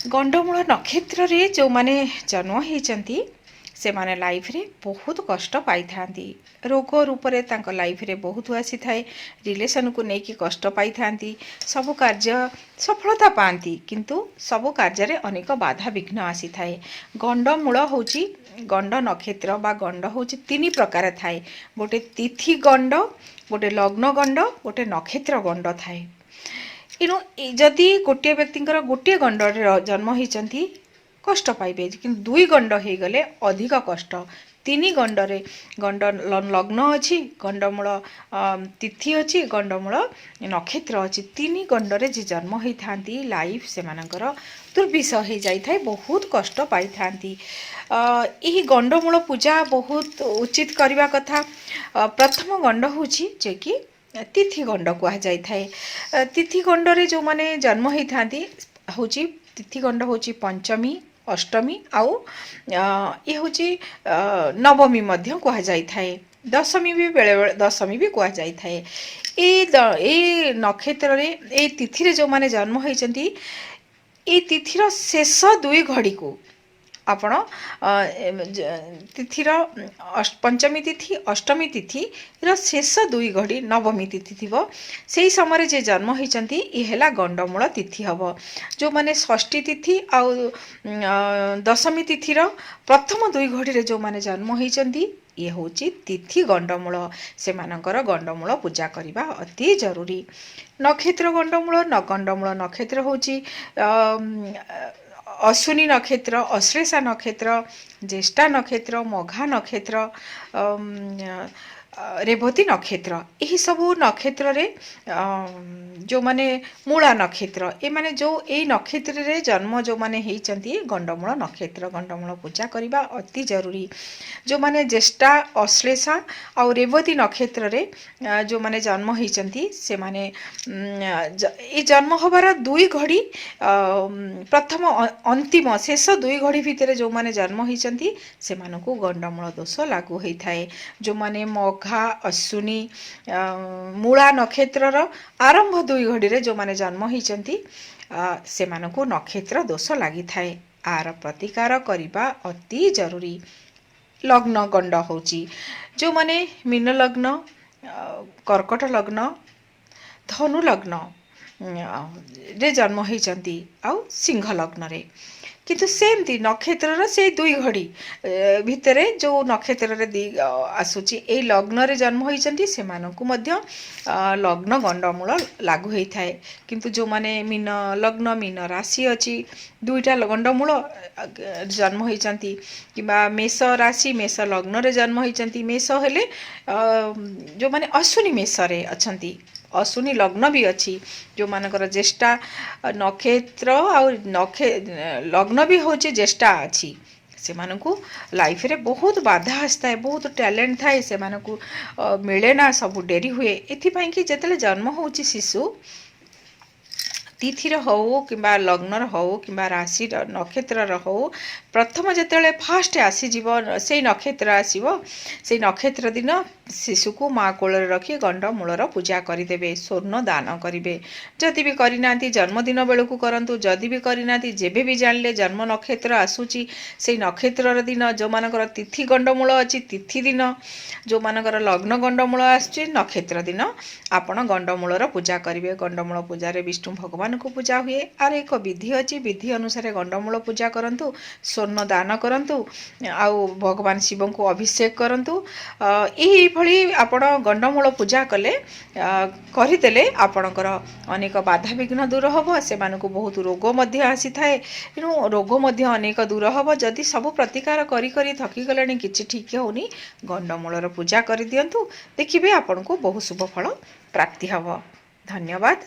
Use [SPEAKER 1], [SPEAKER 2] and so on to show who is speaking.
[SPEAKER 1] गंडमूल नक्षत्र रे जो माने जन्म होती से माने लाइफ रे बहुत कष्ट पाई थांती। रोग रूप रे तांको लाइफ रे बहुत आसी थाए। रिलेशन को लेकिन कष्ट पाई थांती। सब कार्य सफलता पाती किंतु सब कार्य रे अनेक बाधा विघ्न आसी थाए। गंडमूल होची गंड नक्षत्र बा गंड होची तीन प्रकार थाए। गोटे तिथि गंड, गोटे लग्न गंड, गोटे नक्षत्र गंड थाए। एणु जदि गोटे व्यक्ति गोटे गंड जन्म होती कष्ट पाइबे कि दुई गंड हो गले अधिक कष्ट। तीन गंडरे गंड लग्न अच्छी गंडमूल तिथि अच्छी गंडमूल नक्षत्र अच्छी तीन गंडरे जी जन्म होता लाइफ से दुर्विषह हो जाए बहुत कष्ट पाई था। यही गंडमूल पूजा बहुत उचित करने कथा। प्रथम गंड हूँ जे कि तिथि गंड कह जाए। तिथि गंडरे जो माने जन्म होता हूँ तिथि गंड हूँ पंचमी अष्टमी आउ ये हूँ नवमी मध्य कह जाए। दशमी भी बेले बेले दशमी भी कह जाए। ये नक्षत्र रे तिथि रे जो माने जन्म होती तिथिर शेष दुई घड़ी को आपण तिथिर पंचमी तिथि अष्टमी तिथि शेष दुई घड़ी नवमी तिथि थी से समय जे जन्म होती ये गंडमूल तिथि हम। जो माने षष्ठी तिथि आउ दशमी तिथिर प्रथम दुई घड़ी रे जो माने जन्म होती ये हूँ तिथि गंडमूल से गंडमूल पूजा करने अति जरूरी। नक्षत्र गंडमूल गंडमूल नक्षत्र हूँ अश्विनी नक्षत्र, अश्लेषा नक्षत्र, ज्येष्ठा नक्षत्र, मघा नक्षत्र, रेवती नक्षत्र यही सबू नक्षत्र रे जो माने मूला नक्षत्र ए माने जो यही नक्षत्र रे जन्म जो माने होती गंडमूल नक्षत्र गंडमूल पूजा करने अति जरूरी। जो माने ज्येष्ठा अश्लेषा और रेवती नक्षत्र रे जो माने जन्म होती से माने ये जन्म हबार दुई घड़ी प्रथम अंतिम शेष दुई घड़ी भितर जो माने जन्म होती से गंडमूल दोष लागू होता है। जो माने मघा अश्विनी मूला नक्षत्र आरंभ दुई घड़ी रे जो माने जन्म होती से नक्षत्र दोष लगी थाए। आर प्रतिकार करने अति जरूरी। लग्न गंड होची जो माने मीन लग्न कर्कट लग्न धनु लग्न रे जन्म होती आउ सिंह लग्न रे किंतु सेमती नक्षत्र से दुई घड़ी भितर जो नक्षत्र रे आसूची ए लग्न रे जन्म होती से लग्न गंडमूल लागू होता है। किंतु जो माने मीन लग्न मीन राशि अच्छी दुईटा गंडमूल जन्म होती कि मेष राशि मेष लग्न रे जन्म होती मेष हेले जो माने अश्विनी मेष रे अछंती अश्विनी लग्न भी अच्छी जो मानकर ज्येष्ठा नक्षत्र और लग्न भी हूँ ज्येष्ठा अच्छी से लाइफ रे बहुत बाधा आसता है बहुत टैलेंट थाए से मिले ना सब डेरी हुए एथिपाई कि जिते जन्म हो शिशु तिथिर हो कि लग्नर हो कि राशि नक्षत्र हो प्रथम जिते फास्ट आसीज से नक्षत्र आसो से नक्षत्र दिन शिशु को माँ कोल रखी गंडमूलर पूजा करदे स्वर्ण दान करेंगे। जदि भी करना जन्मदिन बेलू करूँ जदि भी करना जेबे भी जानले जन्म नक्षत्र आसूची से नक्षत्र दिन जो मानकर तिथि गंडमूल अच्छी तिथि दिन जो मानकर लग्न गंडमूल आसूची नक्षत्र दिन आपण गंडमूलर पूजा करेंगे। गंडमूल पूजा विष्णु भगवान को पूजा हुए आर एक विधि अच्छी विधि अनुसार गंडमूल पूजा करंतु स्वर्ण दान करंतु आउ भगवान शिव को अभिषेक करंतु यही भली आपण गंडमूल पूजा कले करदेले आपणकर अनेक बाधा विघ्न दूर हम से बहुत रोग आसी थाए तेणु रोग अनेक दूर हम जदि सब प्रतिकार करी थकी गले किसी ठीक होनी गंडमूलर पूजा कर दियंतु देखिए आपन को बहुत शुभ फल प्राप्ति हम। धन्यवाद।